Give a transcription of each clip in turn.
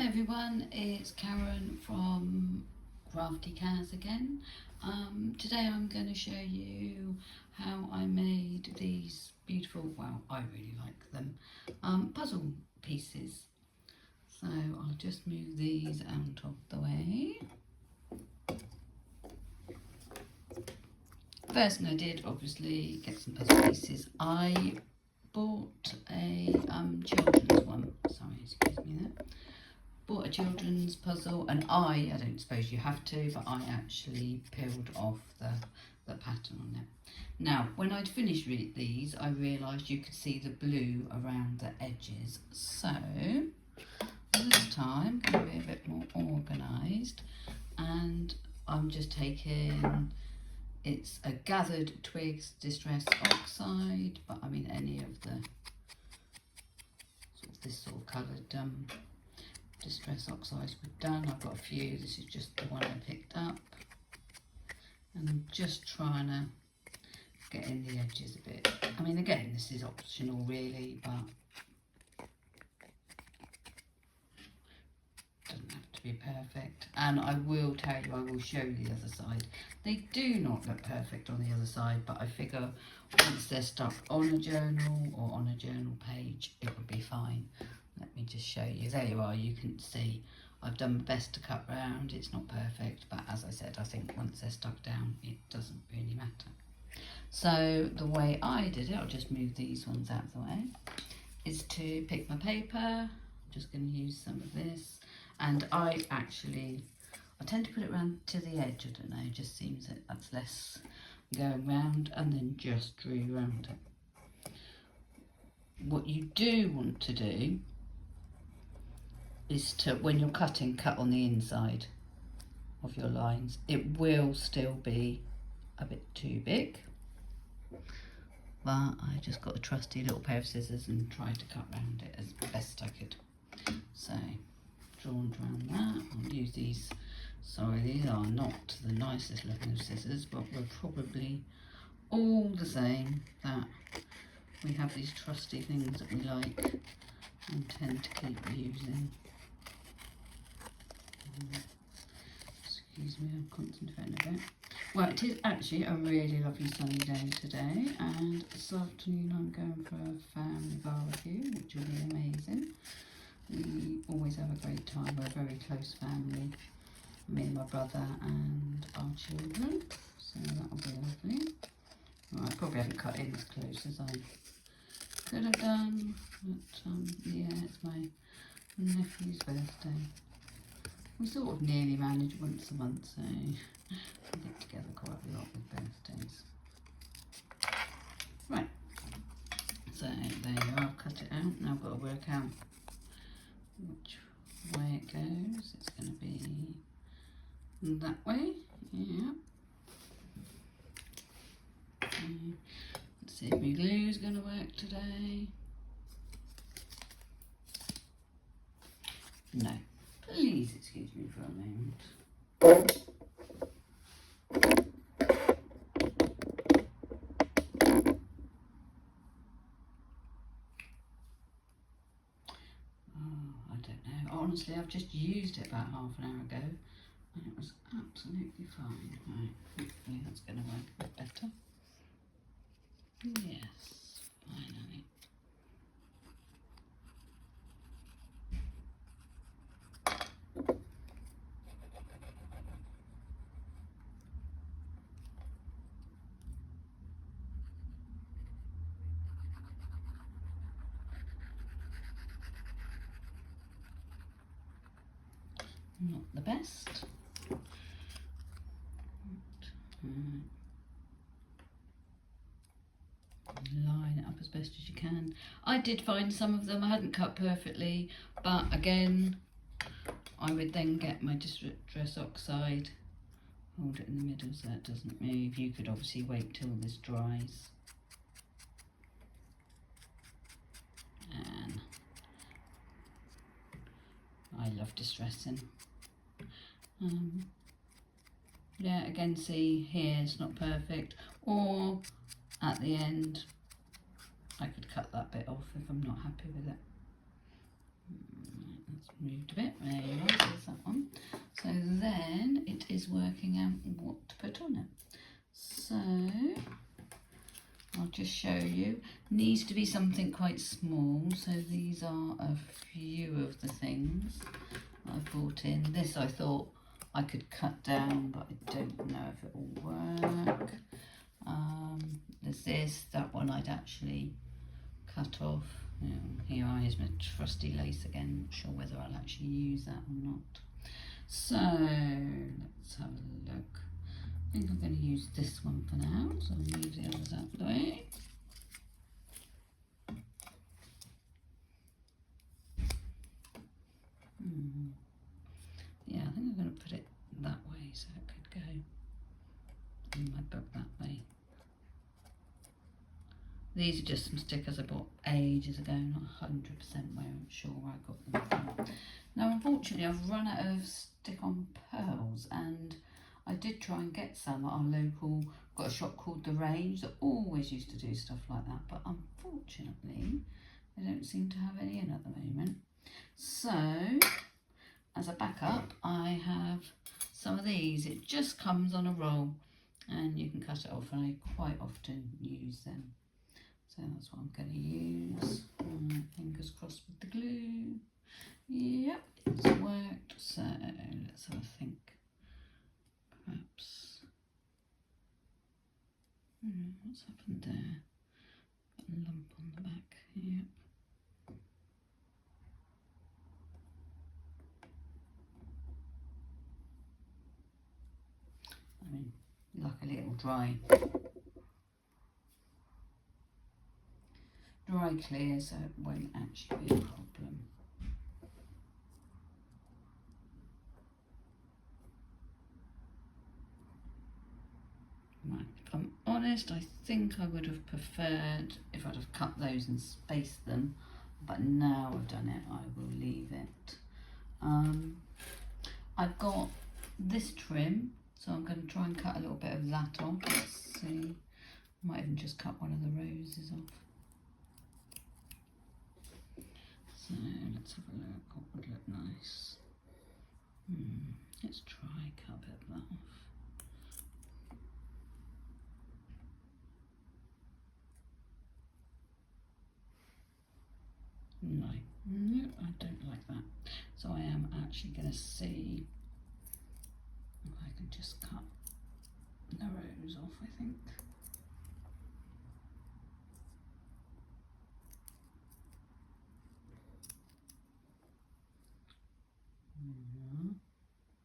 everyone, it's Karen from Crafty Kaz again. Today I'm going to show you how I made these beautiful, well, I really like them, puzzle pieces. So I'll just move these out of the way. First thing I did, obviously, get some puzzle pieces. I bought a children's one, sorry, excuse me there. Bought a children's puzzle, and I don't suppose you have to, but I actually peeled off the pattern on it. Now, when I'd finished these, I realised you could see the blue around the edges. So, this time, I'm going to be a bit more organised, and I'm just taking, it's a gathered twigs distress oxide, but I mean any of the, this sort of coloured distress oxides we've done. I've got a few, this is just the one I picked up, and I'm just trying to get in the edges a bit. I mean, again, this is optional really, but doesn't have to be perfect. And I will tell you, I will show you the other side. They do not look perfect on the other side, but I figure once they're stuck on a journal or on a journal page, it would be fine. Let me just show you. There you are, you can see I've done my best to cut round. It's not perfect, but as I said, I think once they're stuck down, it doesn't really matter. So the way I did it, I'll just move these ones out of the way, is to pick my paper. I'm just going to use some of this, and I tend to put it round to the edge. I don't know, it just seems that that's less going round, and then just drew around it. What you do want to do is to, when you're cutting, cut on the inside of your lines. It will still be a bit too big, but I just got a trusty little pair of scissors and tried to cut around it as best I could. So, drawn around that. I'll use these, sorry, these are not the nicest looking of scissors, but we're probably all the same, that we have these trusty things that we like and tend to keep using. Excuse me, I'm concentrating a bit. Well, it is actually a really lovely sunny day today, and this afternoon I'm going for a family barbecue, which will be amazing. We always have a great time. We're a very close family, me and my brother and our children, so that'll be lovely. Well, I probably haven't cut in as close as I could have done, but yeah, it's my nephew's birthday. We sort of nearly manage once a month, so we get together quite a lot with birthdays. Right, so there you are, I've cut it out. Now I've got to work out which way it goes. It's going to be that way, yeah. Let's see if my glue is going to work today. No. Please excuse me for a moment. Oh, I don't know. Honestly, I've just used it about half an hour ago and it was absolutely fine. Right, hopefully that's going to work a bit better. Yes, finally. Not the best. Line it up as best as you can. I did find some of them I hadn't cut perfectly, but again, I would then get my distress oxide, hold it in the middle so it doesn't move. You could obviously wait till this dries. And I love distressing. Yeah, again, see here it's not perfect, or at the end I could cut that bit off if I'm not happy with it. Let's moved a bit. There you are, there's that one. So then it is working out what to put on it. So I'll just show you. Needs to be something quite small. So these are a few of the things I brought in. This I thought I could cut down, but I don't know if it will work. There's this, that one I'd actually cut off. Here is my trusty lace again. Not sure whether I'll actually use that or not. So let's have a look. I think I'm going to use this one for now, so I'll leave the others out of the way. Yeah, I think I'm going to put it that way so it could go in my book that way. These are just some stickers I bought ages ago, not 100% sure where I got them from. Now unfortunately I've run out of stick-on pearls, and I did try and get some at our local, got a shop called The Range that always used to do stuff like that, but unfortunately they don't seem to have any in at the moment. So as a backup I have some of these. It just comes on a roll and you can cut it off, and I quite often use them. So that's what I'm going to use. Fingers crossed with the glue. Yep, it's worked. So let's have a think. Perhaps. What's happened there? Got a lump on the back. Yep. I mean, luckily it will dry. Dry clear, so it won't actually be a problem. Right, if I'm honest, I think I would have preferred if I'd have cut those and spaced them, but now I've done it, I will leave it. I've got this trim, so I'm going to try and cut a little bit of that off. Let's see, I might even just cut one of the roses off. So let's have a look, what would look nice. Let's try cut a bit of that off. No, I don't like that. So I am actually going to see if I can just cut the rose off, I think.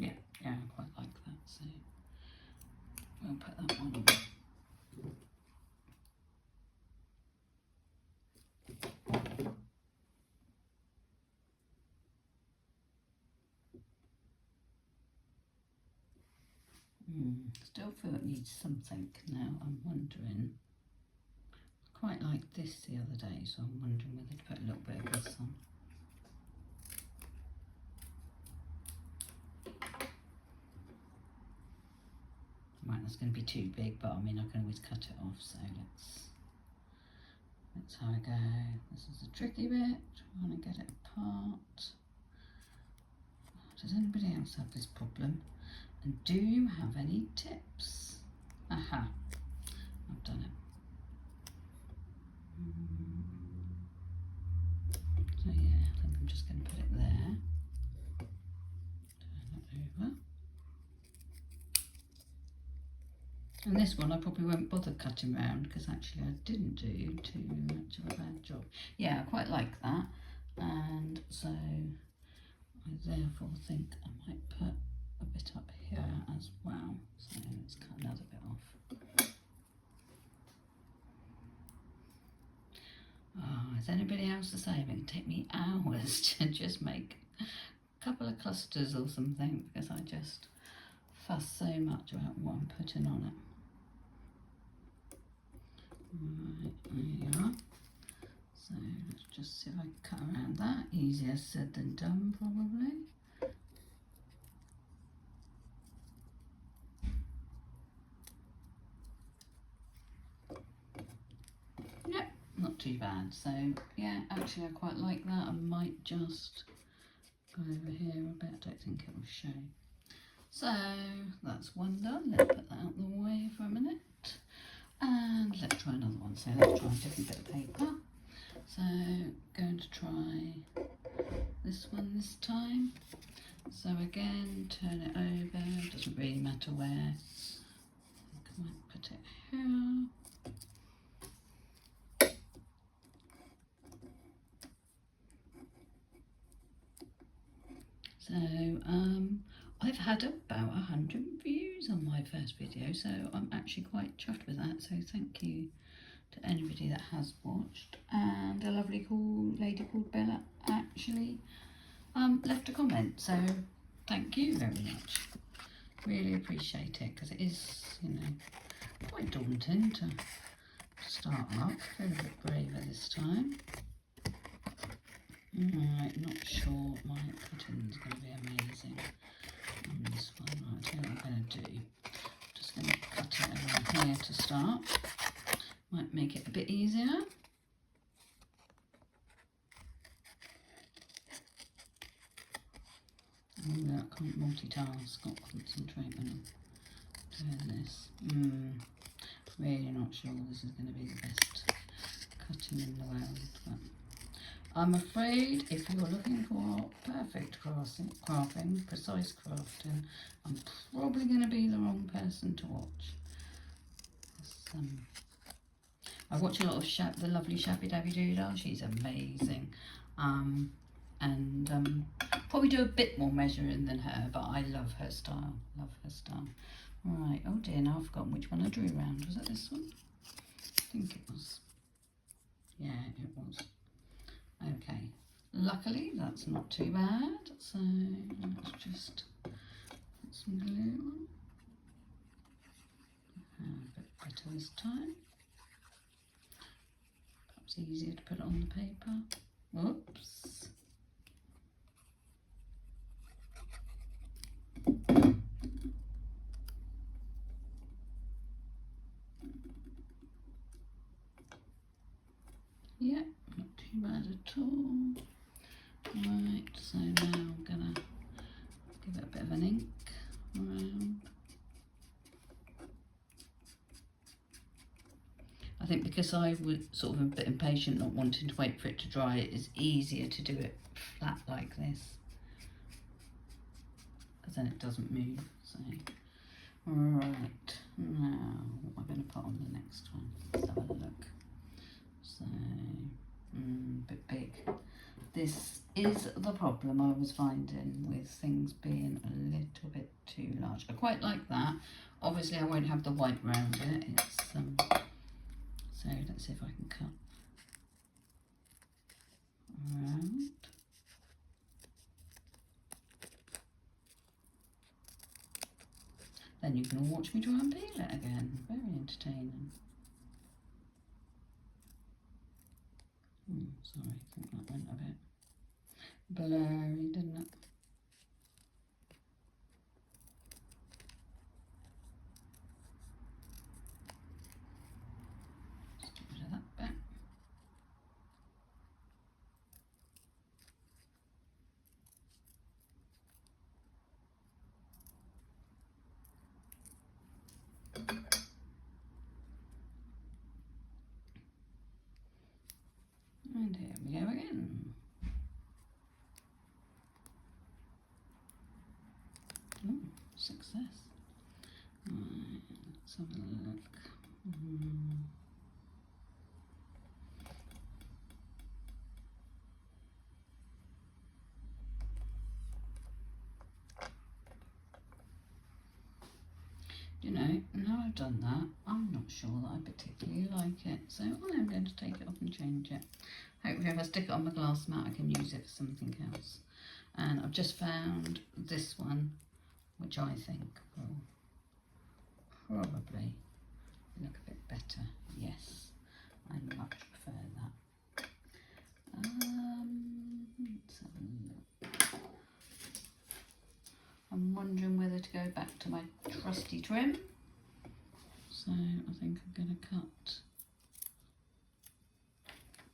Yeah, I quite like that, so we'll put that one on. Still feel it needs something now. I'm wondering, I quite liked this the other day, so I'm wondering whether to put a little bit of this on. Right, that's going to be too big, but I mean I can always cut it off, so let's have a go. This is the tricky bit, trying to get it apart. Does anybody else have this problem? And do you have any tips? Aha, I've done it. So yeah, I think I'm just going to put it there. Turn it over. And this one I probably won't bother cutting round because actually I didn't do too much of a bad job. Yeah, I quite like that, and so I therefore think I might put a bit up here as well. So let's cut another bit off. Oh, is anybody else the same? It can take me hours to just make a couple of clusters or something because I just fuss so much about what I'm putting on it. Right, there you are. So let's just see if I can cut around that. Easier said than done, probably. Yep, not too bad. So yeah, actually I quite like that. I might just over here a bit. I don't think it will show. So that's one done. Let's put that out of the way for a minute. And let's try another one. So let's try a different bit of paper. So going to try this one this time. So again, turn it over. Doesn't really matter where. I think I might put it here. So I've had about 100 views on my first video, so I'm actually quite chuffed with that. So thank you to anybody that has watched. And a lovely cool lady called Bella actually left a comment, so thank you very much. Really appreciate it, because it is, you know, quite daunting to start up. Feel a bit braver this time. Right, not sure my cutting is going to be amazing on this one. Right, I think what I'm going to do, I'm just going to cut it around here to start. Might make it a bit easier. Oh, I can't multitask, got to concentrate when I'm doing this. Really not sure this is going to be the best cutting in the world, but I'm afraid if you're looking for perfect crafting, precise crafting, I'm probably going to be the wrong person to watch. I watch a lot of the lovely Shabby Dabby Doodle. She's amazing, and probably do a bit more measuring than her, but I love her style. Love her style. Right. Oh dear, now I've forgotten which one I drew around. Was it this one? I think it was. Yeah, it was. Okay, luckily that's not too bad, so let's just put some glue on. A bit better this time. Perhaps easier to put it on the paper. Whoops. Yeah, not too bad at all. Right, so now I'm gonna give it a bit of an ink around. I think because I was sort of a bit impatient, not wanting to wait for it to dry, it is easier to do it flat like this, because then it doesn't move. So, right, now what am I going to put on the next one? Let's have a look. So, a bit big. This is the problem I was finding with things being a little bit too large. I quite like that. Obviously I won't have the white round it. It's so let's see if I can cut around. Then you can all watch me try and peel it again. Very entertaining. Sorry, I think that went a bit blurry, didn't it? Just get rid of that bit. And here we go again. Oh, success. Right, let's have a look. You know, now I've done that, I'm not sure that I particularly like it, so I am going to take it off and change it. Hopefully if I stick it on my glass mat I can use it for something else. And I've just found this one, which I think will probably look a bit better. Yes, I much prefer that. Let's have a look. I'm wondering whether to go back to my trusty trim. So I think I'm going to cut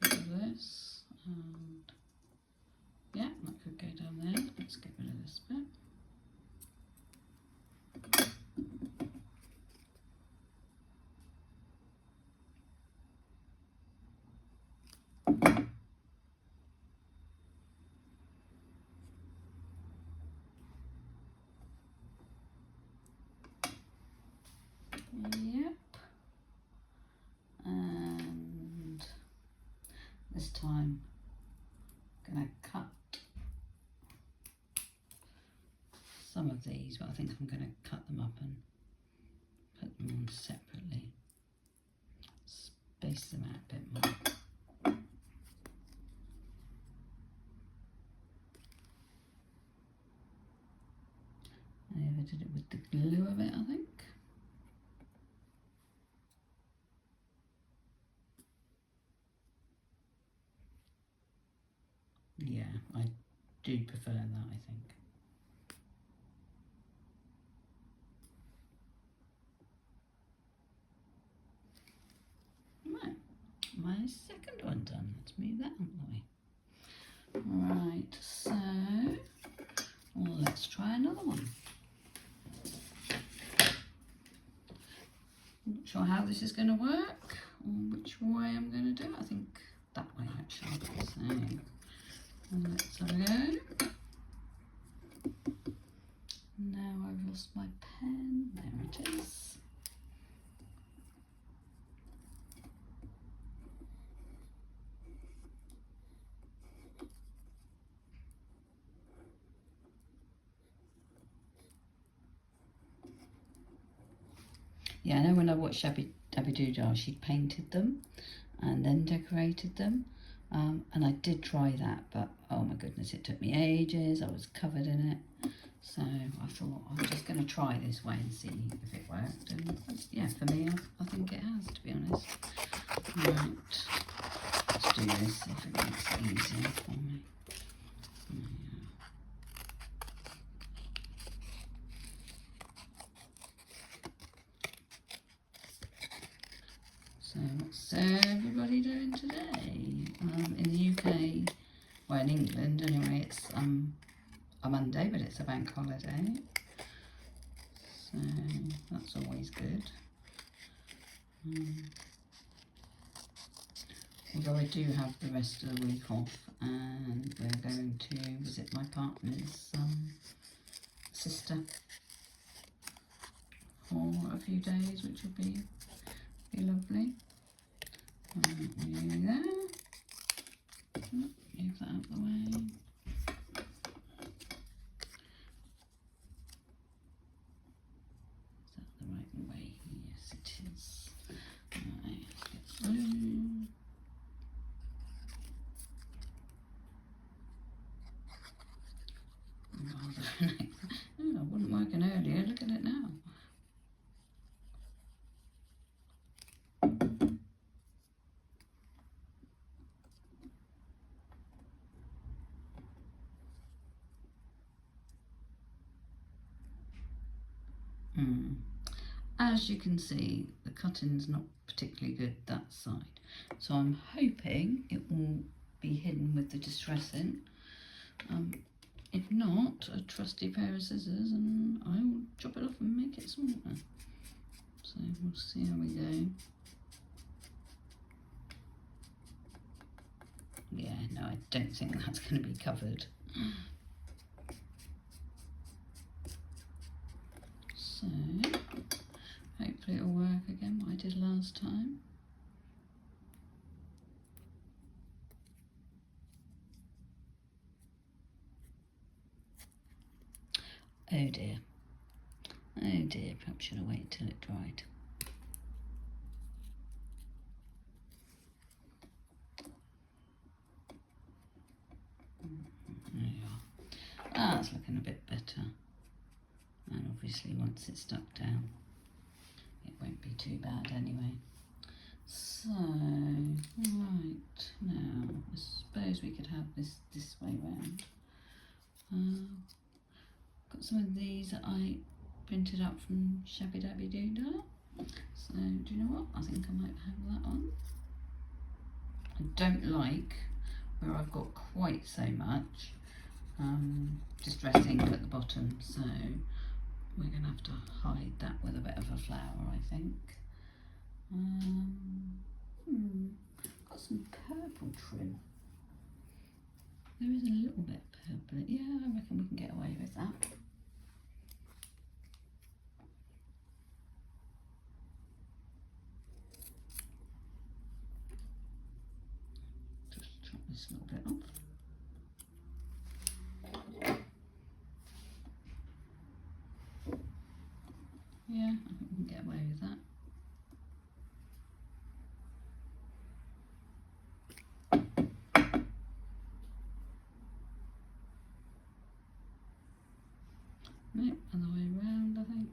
rid of this. And yeah, that could go down there. Let's get rid of this bit. Yep. And this time I'm going to cut some of these, but I think I'm going to cut them up and put them on separately. Space them out a bit more. I did it with the glue of it, I think. Yeah, I do prefer that, I think. Right, my second one done. Let's move that out of the way. Right, so let's try another one. Not sure how this is going to work or which way I'm going to do it. I think that way actually. So let's have a go. Now I've lost my pen. There it is. Yeah, I know when I watched Shabby Doodah, she painted them and then decorated them. And I did try that, but oh my goodness, it took me ages. I was covered in it. So I thought I'm just going to try this way and see if it worked. And yeah, for me, I think it has, to be honest. Right, let's do this, see if it makes it easier for me. So what's everybody doing today? In the UK, well in England anyway, it's a Monday, but it's a bank holiday. So that's always good. Although I do have the rest of the week off, and we're going to visit my partner's sister for a few days, which will be lovely. Nearly there. Move that out of the way. Is that the right way? Yes, it is. Right, let's get through. Oh, it wasn't working earlier. Look at it now. As you can see, the cutting's not particularly good that side, so I'm hoping it will be hidden with the distressing. If not, a trusty pair of scissors and I will chop it off and make it smaller. So we'll see how we go. Yeah, no, I don't think that's going to be covered. So hopefully it'll work again, what I did last time. Oh dear. Oh dear, perhaps should have waited till it dried. There you are. Ah, it's looking a bit better. And obviously once it's stuck down, it won't be too bad anyway. So, right, now I suppose we could have this way round. Got some of these that I printed out from Shabby Doodah. So, do you know what? I think I might have that on. I don't like where I've got quite so much, distressing at the bottom, so we're going to have to hide that with a bit of a flower, I think. Got some purple trim. There is a little bit purple. Yeah, I reckon we can get away with that. Just chop this little bit off. Yeah, I think we can get away with that. No, other way around, I think.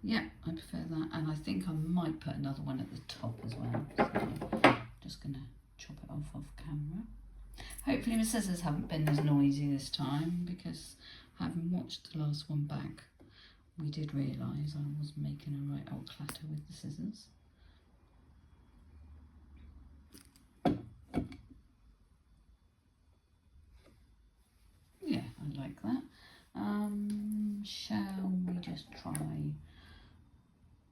Yeah, I prefer that, and I think I might put another one at the top as well. So just going to chop it off camera. Hopefully my scissors haven't been as noisy this time, because having watched the last one back, we did realise I was making a right old clatter with the scissors. Yeah, I like that. Shall we just try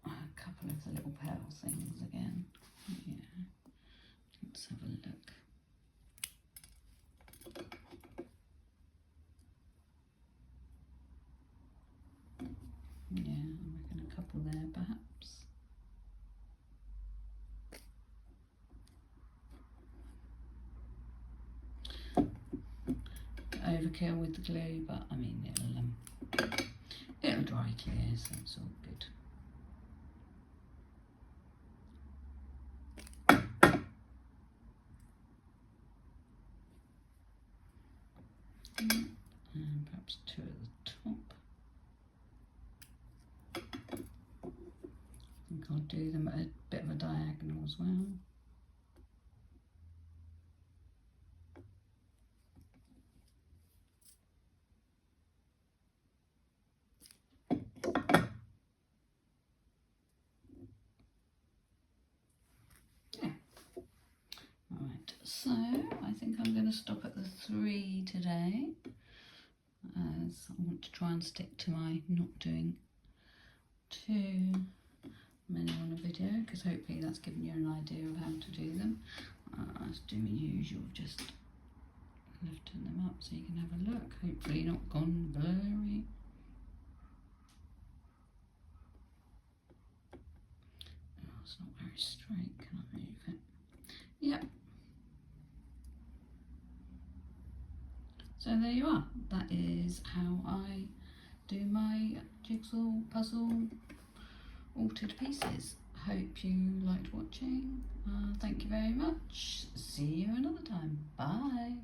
a couple of the little pearl things again? Yeah, let's have a look. Yeah, I reckon a couple there perhaps. Overkill with the glue, but I mean it'll dry clear, so it's all good. And perhaps two at the top. I think I'll do them at a bit of a diagonal as well. So I think I'm going to stop at the 3 today, as I want to try and stick to my not doing too many on a video, because hopefully that's given you an idea of how to do them. As do my usual, just lifting them up so you can have a look. Hopefully not gone blurry. Oh, it's not very straight. Can I move it? Yep. So there you are. That is how I do my jigsaw puzzle altered pieces. Hope you liked watching. Thank you very much. See you another time. Bye.